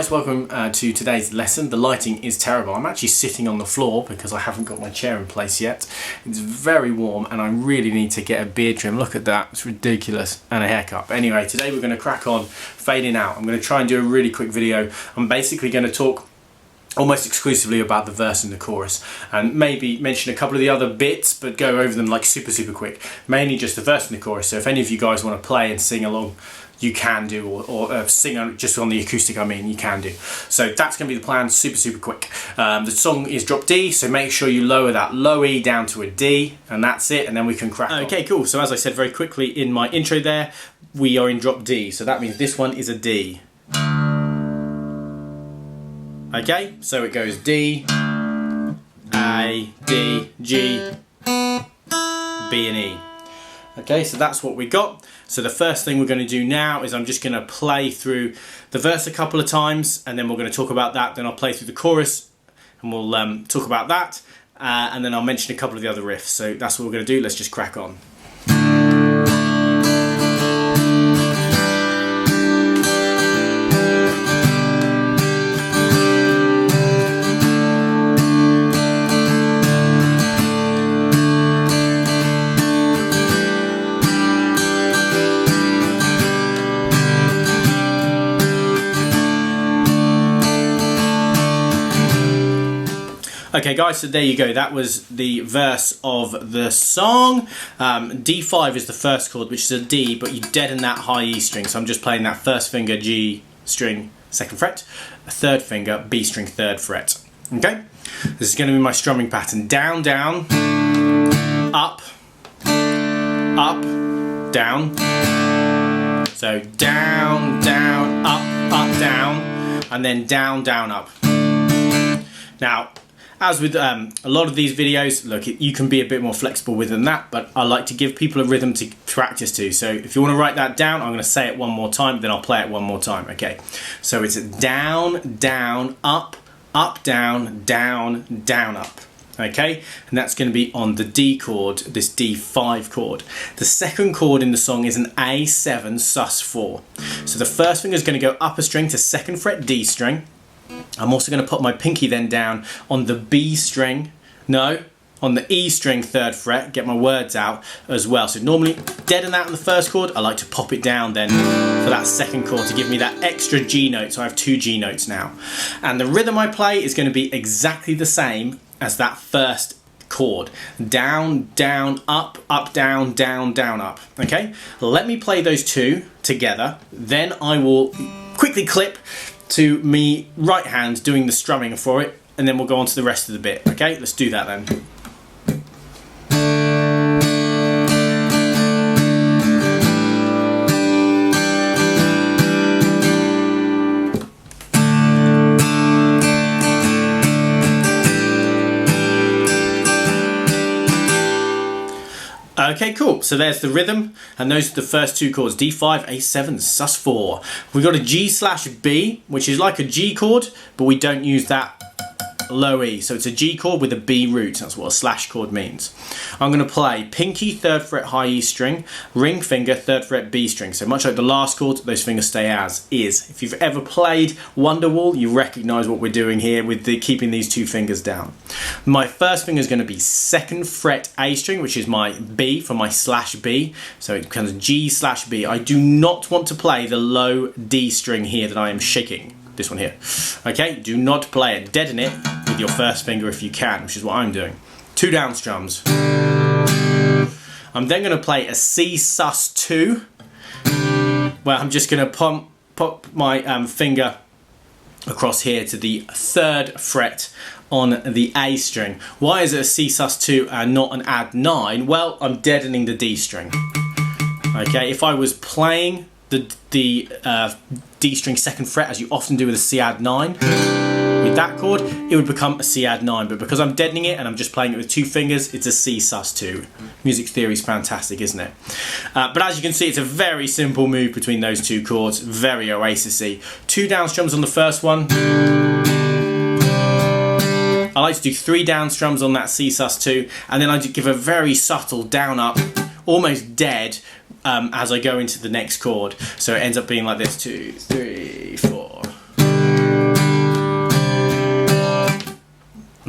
guys, welcome to today's lesson. The lighting is terrible. I'm actually sitting on the floor because I haven't got my chair in place yet. It's very warm and I really need to get a beard trim. Look at that, it's ridiculous. And a haircut. Anyway, today we're going to crack on fading out. I'm going to try and do a really quick video. I'm basically going to talk almost exclusively about the verse and the chorus, and maybe mention a couple of the other bits, but go over them like super quick. Mainly just the verse and the chorus, so if any of you guys want to play and sing along, you can do, or sing just on the acoustic, I mean, you can do. So that's going to be the plan, super quick. The song is drop D, so make sure you lower that low E down to a D, and that's it, and then we can crack on. Okay, cool. So as I said very quickly in my intro there, we are in drop D, so that means this one is a D. Okay, so it goes D, A, D, G, B and E. Okay, so that's what we got. So the first thing we're going to do now is I'm just going to play through the verse a couple of times, and then we're going to talk about that. Then I'll play through the chorus and we'll talk about that, and then I'll mention a couple of the other riffs. So that's what we're going to do. Let's just crack on. Okay guys, so there you go, that was the verse of the song. D5 is the first chord, which is a D, but you deaden that high E string, so I'm just playing that first finger G string, 2nd fret, a third finger B string, 3rd fret. Okay, this is going to be my strumming pattern. Down, down, up, up, down. So down, down, up, down, and then down, down, up. Now, as with a lot of these videos, look, you can be a bit more flexible within that, but I like to give people a rhythm to practice to. So if you want to write that down, I'm going to say it one more time, then I'll play it one more time. Okay, so it's down, down, up, down, down, down, up. Okay, and that's going to be on the D chord, this D5 chord. The second chord in the song is an A7 sus4. So the first finger is going to go up a string to 2nd fret D string. I'm also going to put my pinky then down on the B string, on the E string 3rd fret, get my words out as well. So normally deaden that on the first chord, I like to pop it down then for that second chord to give me that extra G note, so I have 2 G notes now. And the rhythm I play is going to be exactly the same as that first chord. Down, down, up, down, down, down, up. Okay, let me play those two together, then I will quickly clip to me right hand doing the strumming for it, and then we'll go on to the rest of the bit. Okay, let's do that then. Okay, cool. So there's the rhythm, and those are the first 2 chords, D5, A7, sus4. We've got a G/B, which is like a G chord, but we don't use that low E. So it's a G chord with a B root. That's what a slash chord means. I'm going to play pinky 3rd fret high E string, ring finger 3rd fret B string. So much like the last chord, those fingers stay as is. If you've ever played Wonderwall, you recognise what we're doing here with keeping these 2 fingers down. My first finger is going to be 2nd fret A string, which is my B for my /B. So it becomes G/B. I do not want to play the low D string here that I am shaking. This one here. Okay, do not play it. Deaden it with your first finger if you can, which is what I'm doing. 2 down strums. I'm then going to play a C sus2, where I'm just going to pop my finger across here to the 3rd fret on the A string. Why is it a C sus2 and not an add 9? Well, I'm deadening the D string. Okay, if I was playing the D string 2nd fret, as you often do with a C add 9, with that chord, it would become a C add 9, but because I'm deadening it and I'm just playing it with 2 fingers, it's a C sus2. Music theory is fantastic, isn't it? But as you can see, it's a very simple move between those 2 chords, very Oasis-y. 2 down strums on the first one. I like to do 3 down strums on that C sus2, and then I give a very subtle down up, almost dead, as I go into the next chord. So it ends up being like this, 2, 3, 4.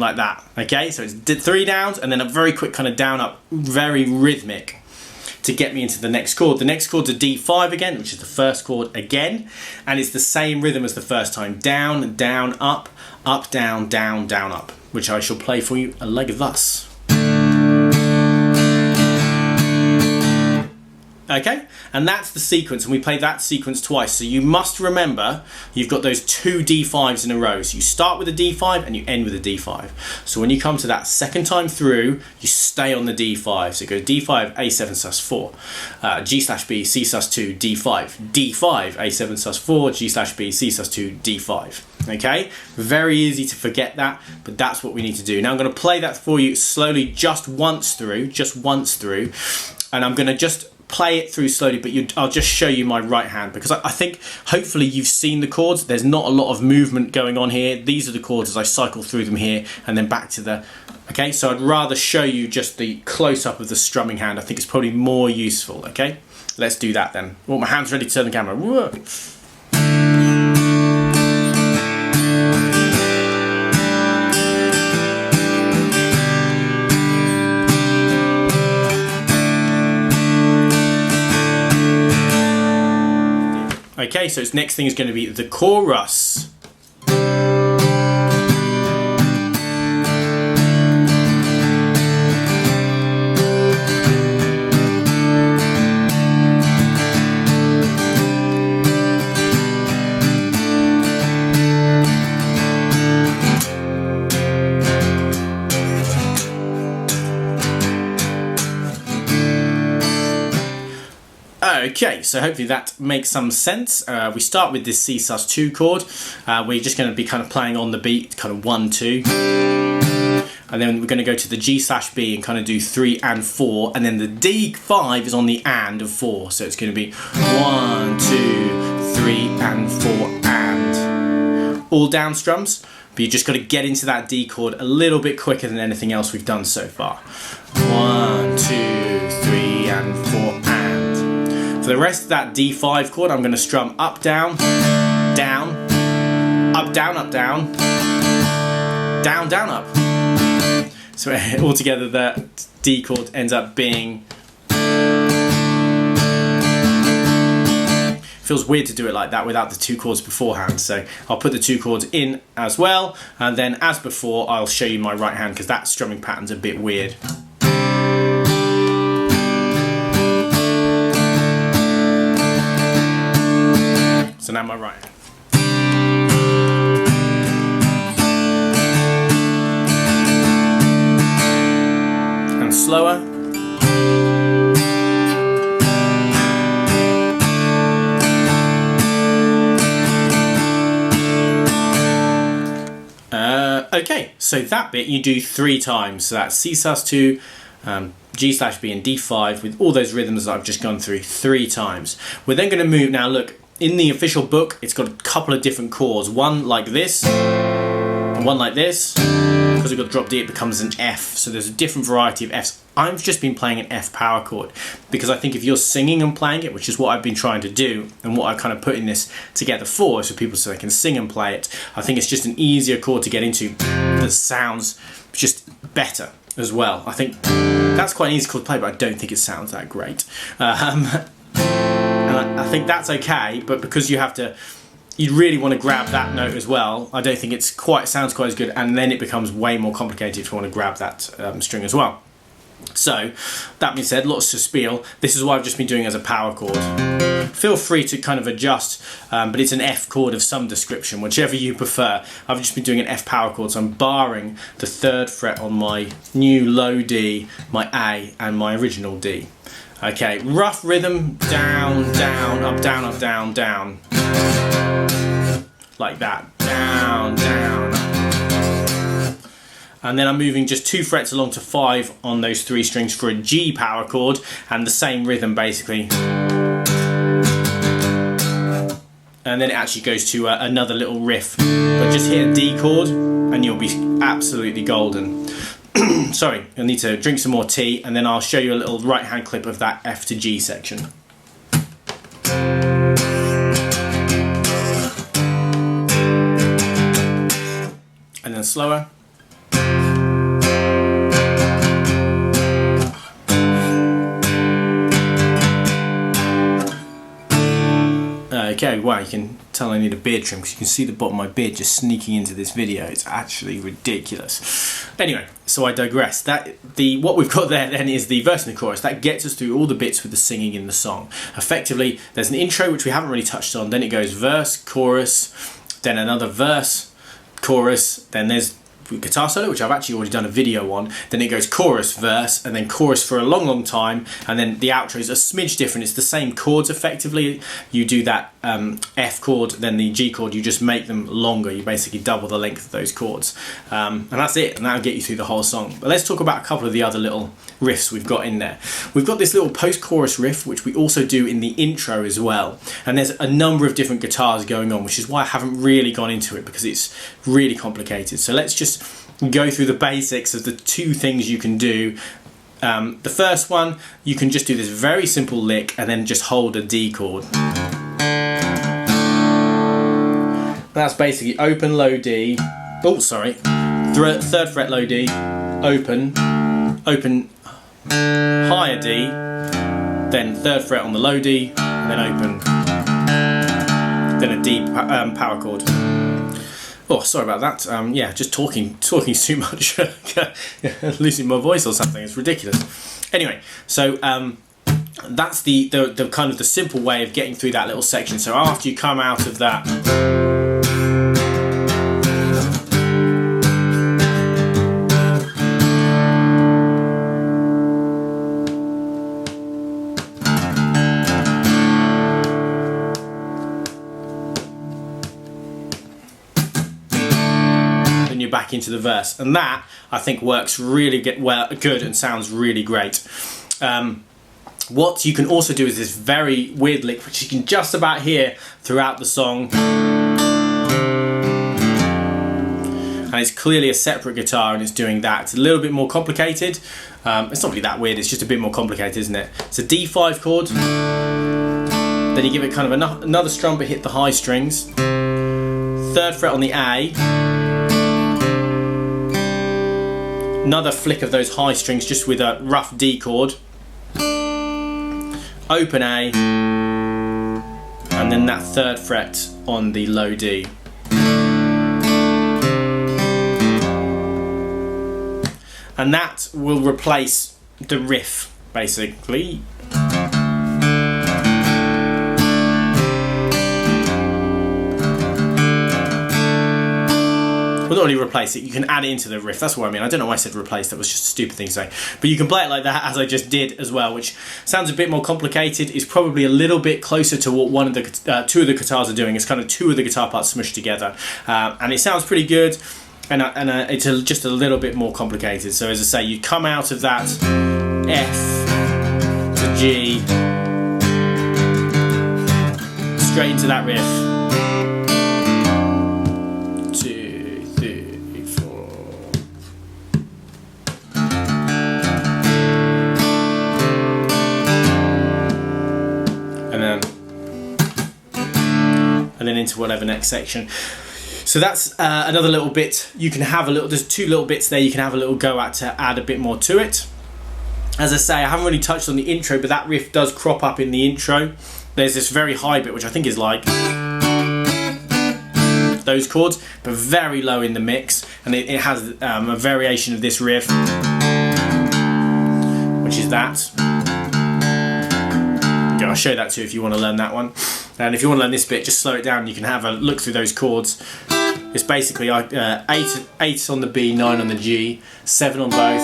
like that. Okay, so it's 3 downs and then a very quick kind of down up, very rhythmic, to get me into the next chord. The next chord's a D5 again, which is the first chord again, and it's the same rhythm as the first time. Down, down, up, down, down, down, up, which I shall play for you like thus. Okay, and that's the sequence, and we play that sequence twice. So you must remember you've got those 2 D5s in a row. So you start with a D5 and you end with a D5. So when you come to that second time through, you stay on the D5. So it goes D5, A7 sus4, G/B, C sus2, D5, D5, A7 sus4, G/B, C sus2, D5. Okay, very easy to forget that, but that's what we need to do. Now I'm going to play that for you slowly, just once through, and I'm going to just play it through slowly, but I'll just show you my right hand, because I think hopefully you've seen the chords. There's not a lot of movement going on here. These are the chords as I cycle through them here and then back to the... Okay, so I'd rather show you just the close-up of the strumming hand. I think it's probably more useful, okay? Let's do that then. Well, my hand's ready to turn the camera. Whoa. Okay, so its next thing is going to be the chorus. Okay, so hopefully that makes some sense. We start with this C sus2 chord. We're just going to be kind of playing on the beat, kind of 1, 2. And then we're going to go to the G/B and kind of do 3 and 4. And then the D5 is on the and of 4. So it's going to be 1, 2, 3 and 4 and. All down strums, but you just got to get into that D chord a little bit quicker than anything else we've done so far. 1, 2, 3 and 4 and. For the rest of that D5 chord, I'm going to strum up, down, down, up, down, up, down, down, down, up. So altogether the D chord ends up being... Feels weird to do it like that without the 2 chords beforehand, so I'll put the 2 chords in as well, and then as before I'll show you my right hand because that strumming pattern's a bit weird. So now my right hand. And slower. Okay, so that bit you do 3 times. So that's C sus2, G/B and D5 with all those rhythms that I've just gone through 3 times. We're then going to move, now look, in the official book it's got a couple of different chords. One like this, and one like this. Because we've got drop D it becomes an F, so there's a different variety of Fs. I've just been playing an F power chord because I think if you're singing and playing it, which is what I've been trying to do and what I'm kind of putting this together for, so people so they can sing and play it, I think it's just an easier chord to get into that sounds just better as well. I think that's quite an easy chord to play, but I don't think it sounds that great. And I think that's okay, but because you really want to grab that note as well, I don't think it's quite sounds quite as good, and then it becomes way more complicated if you want to grab that string as well. So that being said, lots to spiel. This is what I've just been doing as a power chord. Feel free to kind of adjust, but it's an F chord of some description, whichever you prefer. I've just been doing an F power chord, so I'm barring the 3rd fret on my new low D, my A, and my original D. Okay, rough rhythm, down, down, up, down, up, down, down. Like that, down, down. And then I'm moving just 2 frets along to 5 on those 3 strings for a G power chord, and the same rhythm basically. And then it actually goes to another little riff. But just hit a D chord and you'll be absolutely golden. Sorry, you'll need to drink some more tea, and then I'll show you a little right hand clip of that F to G section. And then slower. Okay, wow, you can tell I need a beard trim because you can see the bottom of my beard just sneaking into this video. It's actually ridiculous. Anyway, so I digress. What we've got there then is the verse and the chorus. That gets us through all the bits with the singing in the song. Effectively, there's an intro which we haven't really touched on, then it goes verse, chorus, then another verse, chorus, then there's guitar solo, which I've actually already done a video on, then it goes chorus, verse, and then chorus for a long time, and then the outro is a smidge different. It's the same chords effectively. You do that F chord, then the G chord, you just make them longer. You basically double the length of those chords. And that's it, and that'll get you through the whole song. But let's talk about a couple of the other little riffs we've got in there. We've got this little post-chorus riff, which we also do in the intro as well. And there's a number of different guitars going on, which is why I haven't really gone into it, because it's really complicated. So let's just go through the basics of the two things you can do. The first one, you can just do this very simple lick and then just hold a D chord. That's basically open, low D, third fret low D, open, higher D, then third fret on the low D, and then open, then a D power chord. Oh, sorry about that. Yeah, just talking too much, losing my voice or something. It's ridiculous. Anyway, so that's the kind of the simple way of getting through that little section. So after you come out of that, back into the verse, and that I think works really good and sounds really great. What you can also do is this very weird lick, which you can just about hear throughout the song, and it's clearly a separate guitar and it's doing that. It's a little bit more complicated. It's not really that weird, it's just a bit more complicated, isn't it? It's a D5 chord, then you give it kind of another strum but hit the high strings, third fret on the A, another flick of those high strings just with a rough D chord, open A, and then that third fret on the low D. And that will replace the riff, basically. Well, not really replace it, you can add it into the riff. That's what I mean. I don't know why I said replace, that was just a stupid thing to say. But you can play it like that, as I just did as well, which sounds a bit more complicated. It's probably a little bit closer to what one of the two of the guitars are doing. It's kind of two of the guitar parts smushed together. And it sounds pretty good, and it's just a little bit more complicated. So as I say, you come out of that F to G, straight into that riff. And then into whatever next section. So that's another little bit. You can have there's two little bits there you can have a little go at to add a bit more to it. As I say, I haven't really touched on the intro, but that riff does crop up in the intro. There's this very high bit, which I think is like those chords, but very low in the mix. And it has a variation of this riff, which is that. Okay, I'll show that too if you want to learn that one. And if you want to learn this bit, just slow it down. You can have a look through those chords. It's basically 8 on the B, 9 on the G, 7 on both,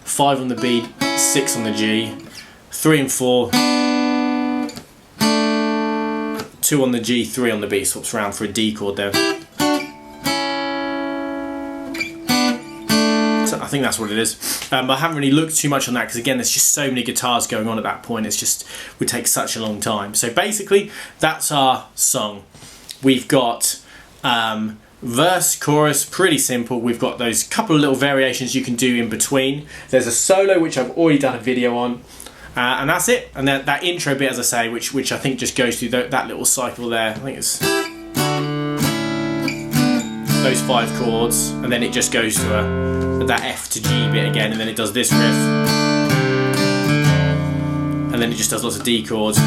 5 on the B, 6 on the G, 3 and 4, 2 on the G, 3 on the B. Swaps around for a D chord there. So I think that's what it is. But I haven't really looked too much on that because, again, there's just so many guitars going on at that point. It's just would take such a long time. So basically, that's our song. We've got verse, chorus, pretty simple. We've got those couple of little variations you can do in between. There's a solo, which I've already done a video on. And that's it. And that intro bit, as I say, which I think just goes through that little cycle there. I think it's those 5 chords, and then it just goes to that F to G bit again, and then it does this riff, and then it just does lots of D chords,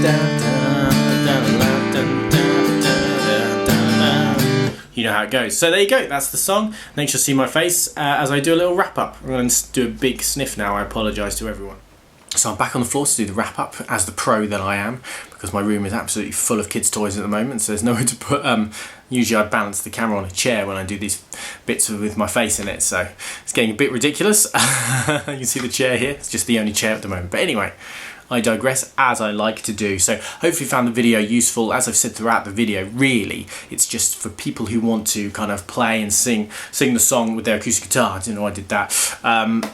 You know how it goes. So there you go, that's the song. Thanks for seeing my face as I do a little wrap up. I'm going to do a big sniff now. I apologise to everyone. So I'm back on the floor to do the wrap up as the pro that I am, because my room is absolutely full of kids' toys at the moment, so there's nowhere to put. Usually I balance the camera on a chair when I do these bits with my face in it, so it's getting a bit ridiculous. You can see the chair here, it's just the only chair at the moment. But anyway, I digress, as I like to do. So hopefully you found the video useful. As I've said throughout the video, really, it's just for people who want to kind of play and sing the song with their acoustic guitar. I didn't know I did that.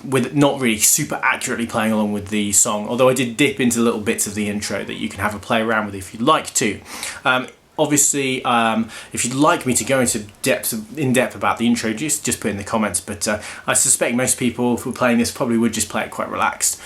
With not really super accurately playing along with the song, although I did dip into little bits of the intro that you can have a play around with if you'd like to. Obviously, if you'd like me to go into in depth about the intro, just put it in the comments. But I suspect most people who are playing this probably would just play it quite relaxed.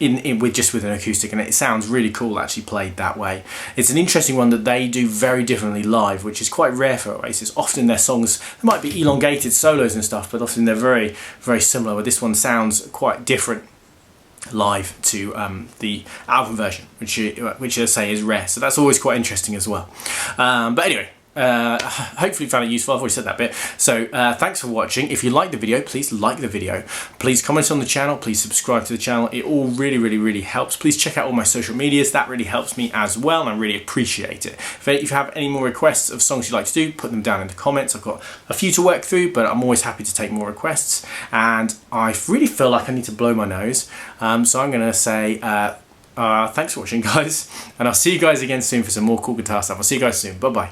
With an acoustic, and it sounds really cool actually played that way. It's an interesting one that they do very differently live, which is quite rare for Oasis. Often their songs, they might be elongated solos and stuff, but often they're very, very similar, but this one sounds quite different live to the album version, which I say is rare, so that's always quite interesting as well. But anyway, hopefully you found it useful. I've already said that bit. So thanks for watching. If you like the video, please like the video. Please comment on the channel. Please subscribe to the channel. It all really helps. Please check out all my social medias. That really helps me as well, and I really appreciate it. If you have any more requests of songs you'd like to do, put them down in the comments. I've got a few to work through, but I'm always happy to take more requests. And I really feel like I need to blow my nose. So I'm going to say thanks for watching, guys. And I'll see you guys again soon for some more cool guitar stuff. I'll see you guys soon. Bye-bye.